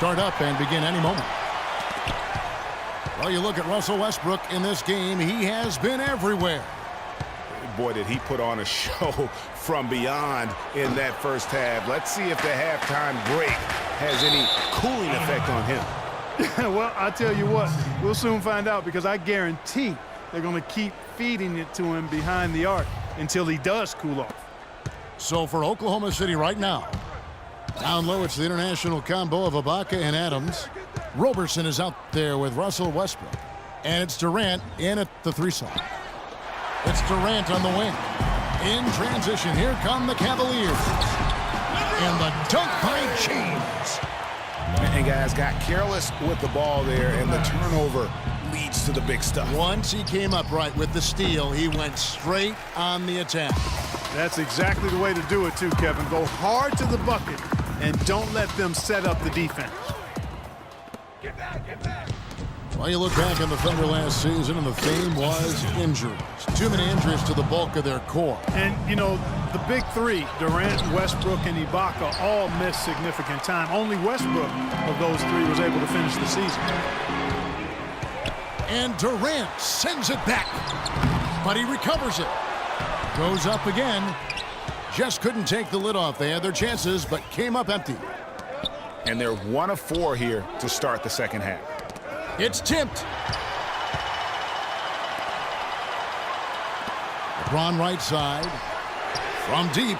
Start up and begin any moment. Well, you look at Russell Westbrook in this game. He has been everywhere. Boy, did he put on a show from beyond in that first half. Let's see if the halftime break has any cooling effect on him. Well, I tell you what, we'll soon find out, because I guarantee they're going to keep feeding it to him behind the arc until he does cool off. So for Oklahoma City right now, down low, it's the international combo of Ibaka and Adams. Roberson is out there with Russell Westbrook. And it's Durant in at the three slot. It's Durant on the wing. In transition, here come the Cavaliers. And the dunk by James. And guys got careless with the ball there, and the turnover leads to the big stuff. Once he came up right with the steal, he went straight on the attack. That's exactly the way to do it too, Kevin. Go hard to the bucket and don't let them set up the defense. Well, you look back on the Thunder last season, and the theme was injuries. Too many injuries to the bulk of their core. And, you know, the big three, Durant, Westbrook, and Ibaka, all missed significant time. Only Westbrook of those three was able to finish the season. And Durant sends it back, but he recovers it. Goes up again. Just couldn't take the lid off. They had their chances, but came up empty. And they're 1 of 4 here to start the second half. It's tipped. LeBron right side. From deep.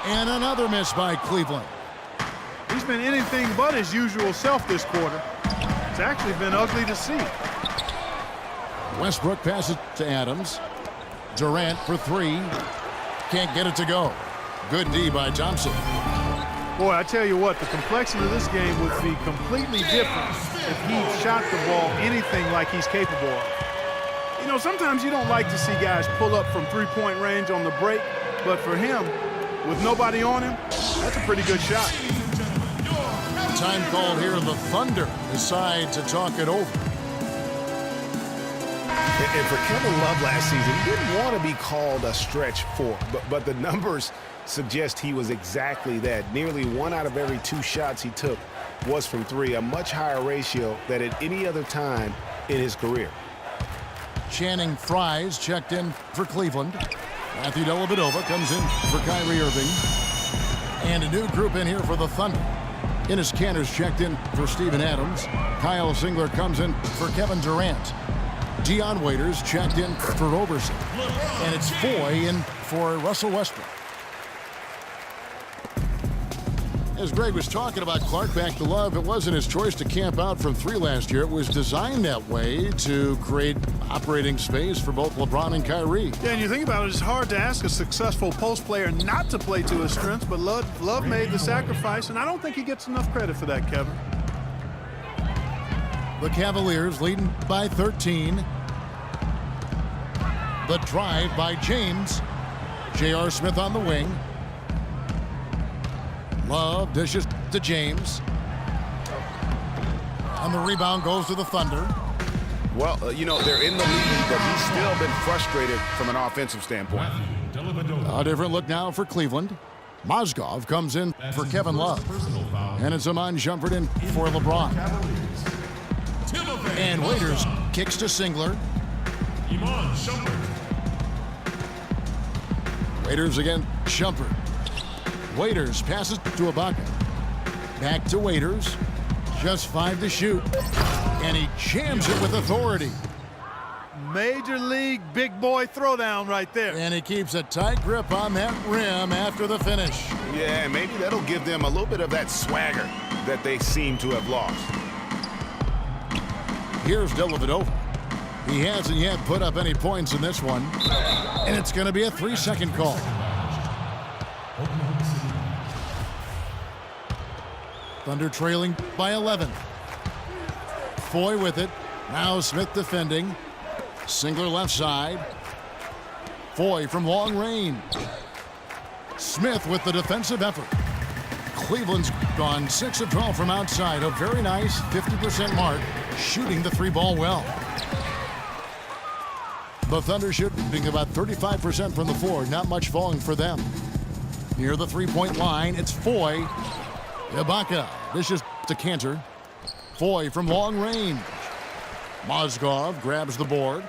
And another miss by Cleveland. He's been anything but his usual self this quarter. It's actually been ugly to see. Westbrook passes to Adams. Durant for three. Can't get it to go. Good D by Thompson. Boy, I tell you what, the complexion of this game would be completely different if he shot the ball anything like he's capable of. You know, sometimes you don't like to see guys pull up from three-point range on the break, but for him, with nobody on him, that's a pretty good shot. Time called here, the Thunder decide to talk it over. And for Kevin Love last season, he didn't want to be called a stretch four, but the numbers suggest he was exactly that. Nearly 1 out of every 2 shots he took was from three, a much higher ratio than at any other time in his career. Channing Frye's checked in for Cleveland. Matthew Dellavedova comes in for Kyrie Irving. And a new group in here for the Thunder. Enes Kanter's checked in for Steven Adams. Kyle Singler comes in for Kevin Durant. Dion Waiters checked in for Roberson. And it's Foy in for Russell Westbrook. As Greg was talking about Clark back to Love, it wasn't his choice to camp out from three last year. It was designed that way to create operating space for both LeBron and Kyrie. Yeah, and you think about it, it's hard to ask a successful post player not to play to his strengths, but Love made the sacrifice, and I don't think he gets enough credit for that, Kevin. The Cavaliers leading by 13. The drive by James. J.R. Smith on the wing. Love dishes to James. And the rebound goes to the Thunder. Well, you know, they're in the lead, but he's still been frustrated from an offensive standpoint. A different look now for Cleveland. Mozgov comes in for Kevin Love. And it's Iman Shumpert in for LeBron. And Waiters kicks to Singler. Waiters again, Shumpert. Waiters passes to Ibaka. Back to Waiters. Just 5 to shoot. And he jams it with authority. Major league big boy throwdown right there. And he keeps a tight grip on that rim after the finish. Yeah, maybe that'll give them a little bit of that swagger that they seem to have lost. Here's Dellavedova. He hasn't yet put up any points in this one. And it's going to be a 3-second call. Thunder trailing by 11. Foy with it. Now Smith defending. Singler left side. Foy from long range. Smith with the defensive effort. Cleveland's gone 6 of 12 from outside. A very nice 50% mark. Shooting the 3-ball well. The Thunder shooting about 35% from the floor. Not much falling for them. Near the 3-point line, it's Foy. Ibaka, this is to Cantor. Foy from long range. Mozgov grabs the board.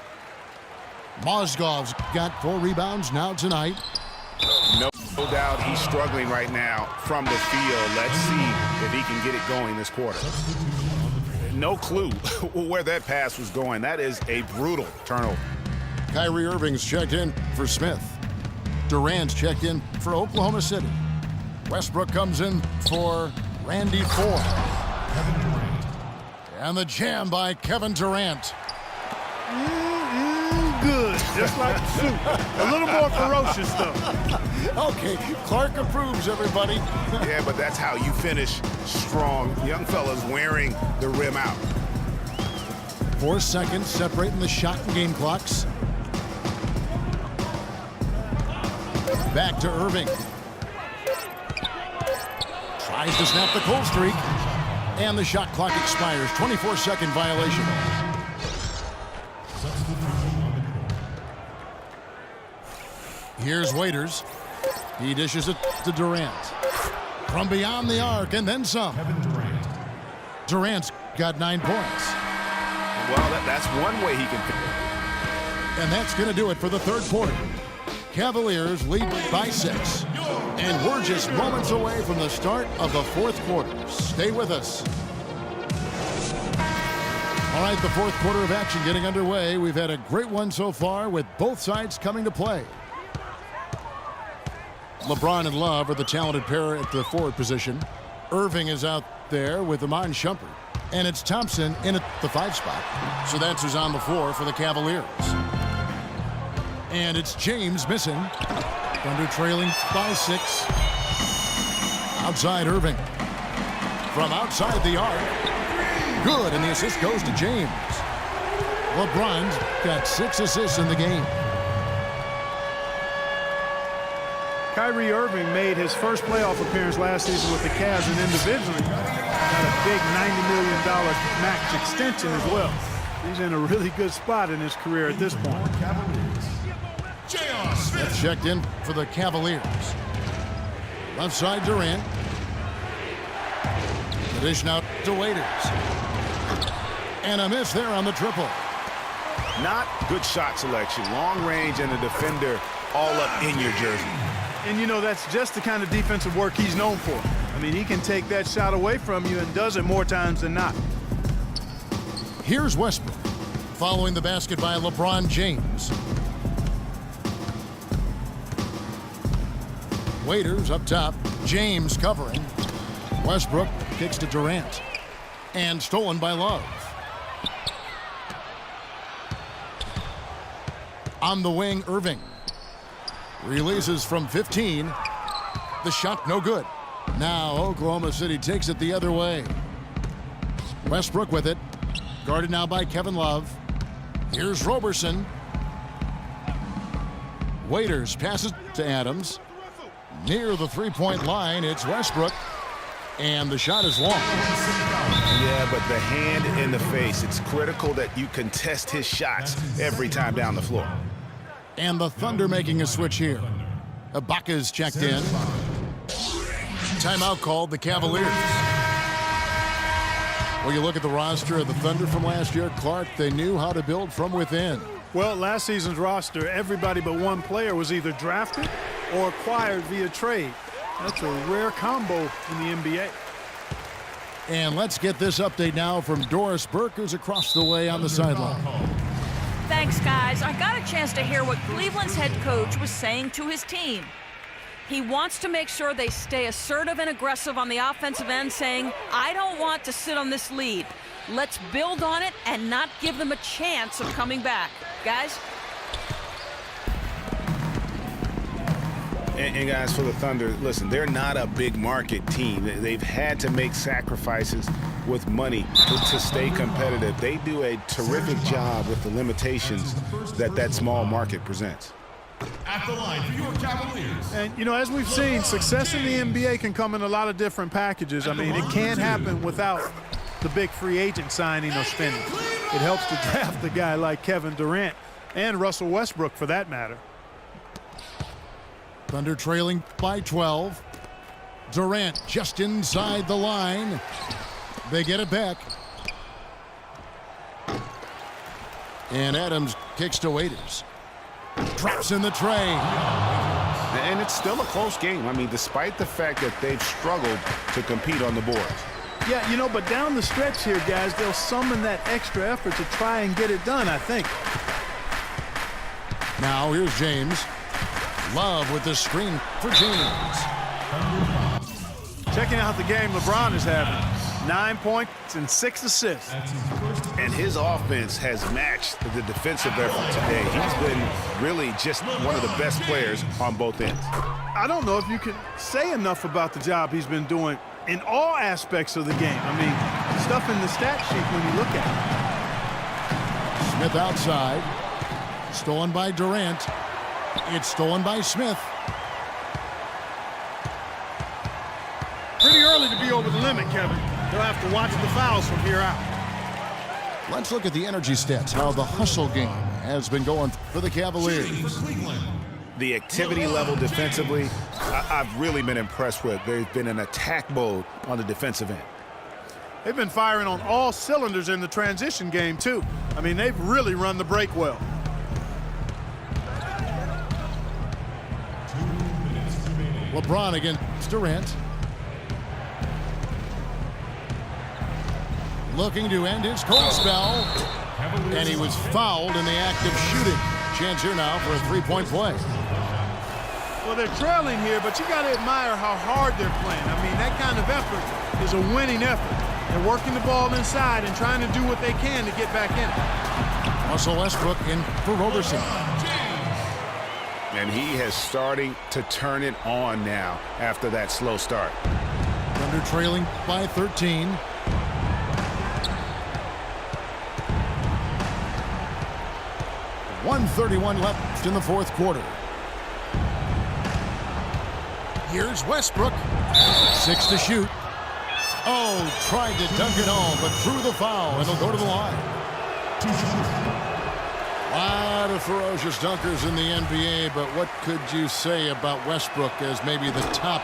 Mozgov's got 4 rebounds now tonight. No doubt he's struggling right now from the field. Let's see if he can get it going this quarter. No clue where that pass was going. That is a brutal turnover. Kyrie Irving's checked in for Smith. Durant's checked in for Oklahoma City. Westbrook comes in for Randy Foy. And the jam by Kevin Durant. Good, just like the soup. A little more ferocious, though. Okay, Clark approves, everybody. Yeah, but that's how you finish strong. Young fellas wearing the rim out. 4 seconds separating the shot and game clocks. Back to Irving. Tries to snap the cold streak. And the shot clock expires. 24-second violation. Here's Waiters. He dishes it to Durant. From beyond the arc and then some. Durant's got 9 points. Well, that's one way he can. And that's going to do it for the third quarter. Cavaliers lead by 6. And we're just moments away from the start of the fourth quarter. Stay with us. All right, the fourth quarter of action getting underway. We've had a great one so far with both sides coming to play. LeBron and Love are the talented pair at the forward position. Irving is out there with Iman Shumpert. And it's Thompson in at the 5 spot. So that's who's on the floor for the Cavaliers. And it's James missing. Thunder trailing by 6. Outside Irving. From outside the arc. Good, and the assist goes to James. LeBron's got 6 assists in the game. Kyrie Irving made his first playoff appearance last season with the Cavs and individually got a big $90 million max extension as well. He's in a really good spot in his career at this point. Smith checked in for the Cavaliers. Left side Durant. The dish now to Waiters. And a miss there on the triple. Not good shot selection. Long range and a defender all up in your jersey. And, you know, that's just the kind of defensive work he's known for. I mean, he can take that shot away from you and does it more times than not. Here's Westbrook, following the basket by LeBron James. Waiters up top, James covering. Westbrook kicks to Durant. And stolen by Love. On the wing, Irving. Releases from 15. The shot no good. Now Oklahoma City takes it the other way. Westbrook with it. Guarded now by Kevin Love. Here's Roberson. Waiters passes to Adams. Near the three-point line, it's Westbrook. And the shot is long. Yeah, but the hand in the face. It's critical that you contest his shots every time down the floor. And the Thunder making a switch here. Ibaka's checked in. Timeout called the Cavaliers. Well, you look at the roster of the Thunder from last year, Clark, they knew how to build from within. Well, last season's roster, everybody but one player was either drafted or acquired via trade. That's a rare combo in the NBA. And let's get this update now from Doris Burke, who's across the way on the sideline. Thanks, guys. I got a chance to hear what Cleveland's head coach was saying to his team. He wants to make sure they stay assertive and aggressive on the offensive end, saying, I don't want to sit on this lead. Let's build on it and not give them a chance of coming back. Guys? And guys, for the Thunder, listen, they're not a big market team. They've had to make sacrifices with money to stay competitive. They do a terrific job with the limitations that small market presents. At the line for your Cavaliers. And, you know, as we've seen, success in the NBA can come in a lot of different packages. I mean, it can't happen without the big free agent signing or spending. It helps to draft a guy like Kevin Durant and Russell Westbrook, for that matter. Thunder trailing by 12. Durant just inside the line. They get it back. And Adams kicks to Waiters. Drops in the tray. And it's still a close game. I mean, despite the fact that they've struggled to compete on the boards. Yeah, you know, but down the stretch here, guys, they'll summon that extra effort to try and get it done, I think. Now here's James. Love with the screen for James. Checking out the game LeBron is having. 9 points and 6 assists. And his offense has matched the defensive effort today. He's been really just one of the best players on both ends. I don't know if you can say enough about the job he's been doing in all aspects of the game. I mean, stuff in the stat sheet when you look at it. Smith outside. Stolen by Durant. It's stolen by Smith. Pretty early to be over the limit, Kevin. They'll have to watch the fouls from here out. Let's look at the energy stats, how the hustle game has been going for the Cavaliers. The activity level defensively, I've really been impressed with. There's been an attack mode on the defensive end. They've been firing on all cylinders in the transition game, too. I mean, they've really run the break well. LeBron against Durant. Looking to end his cold spell. And he was fouled in the act of shooting. Chance here now for a three-point play. Well, they're trailing here, but you got to admire how hard they're playing. I mean, that kind of effort is a winning effort. They're working the ball inside and trying to do what they can to get back in it. Russell Westbrook in for Roberson. And he has starting to turn it on now after that slow start. Thunder trailing by 13. .131 left in the fourth quarter. Here's Westbrook. 6 to shoot. Oh, tried to dunk it home, but drew the foul, and he'll go to the line. A lot of ferocious dunkers in the NBA, but what could you say about Westbrook as maybe the top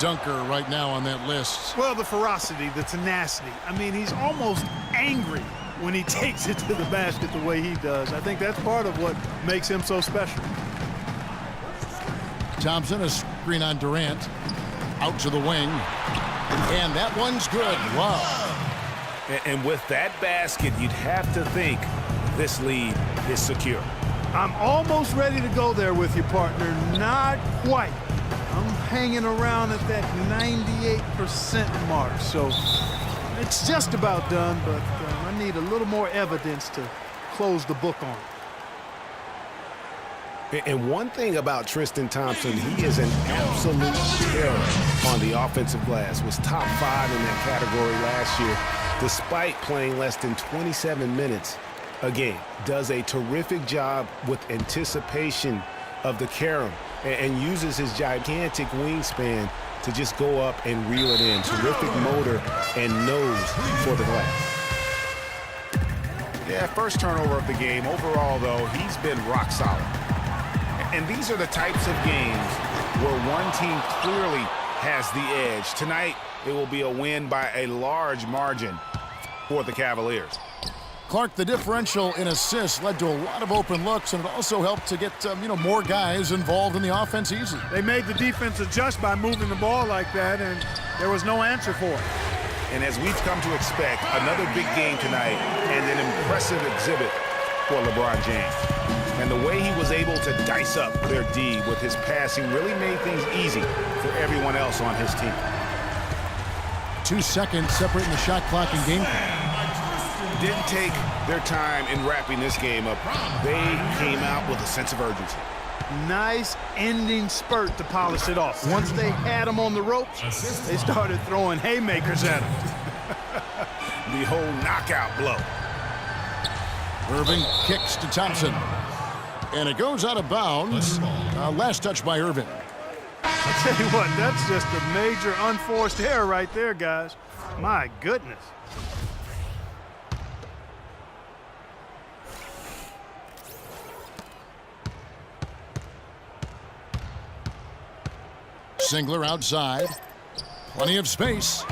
dunker right now on that list? Well, the ferocity, the tenacity. I mean, he's almost angry when he takes it to the basket the way he does. I think that's part of what makes him so special. Thompson, a screen on Durant. Out to the wing. And that one's good. Wow. And with that basket, you'd have to think this lead is secure. I'm almost ready to go there with you, partner. Not quite. I'm hanging around at that 98% mark. So it's just about done, but I need a little more evidence to close the book on. And one thing about Tristan Thompson, he is an absolute terror on the offensive glass. Was top 5 in that category last year, despite playing less than 27 minutes a game. Does a terrific job with anticipation of the carom and uses his gigantic wingspan to just go up and reel it in. Terrific motor and nose for the glass. Yeah, first turnover of the game. Overall, though, he's been rock solid. And these are the types of games where one team clearly has the edge. Tonight, it will be a win by a large margin for the Cavaliers. Clark, the differential in assists led to a lot of open looks, and it also helped to get more guys involved in the offense easy. They made the defense adjust by moving the ball like that, and there was no answer for it. And as we've come to expect, another big game tonight and an impressive exhibit for LeBron James. And the way he was able to dice up their D with his passing really made things easy for everyone else on his team. 2 seconds separating the shot clock and game. Didn't take their time in wrapping this game up. They came out with a sense of urgency. Nice ending spurt to polish it off. Once they had him on the ropes, they started throwing haymakers at him. The whole knockout blow. Irving kicks to Thompson. And it goes out of bounds. Last touch by Irving. I tell you what, that's just a major unforced error right there, guys. My goodness. Singler outside. Plenty of space.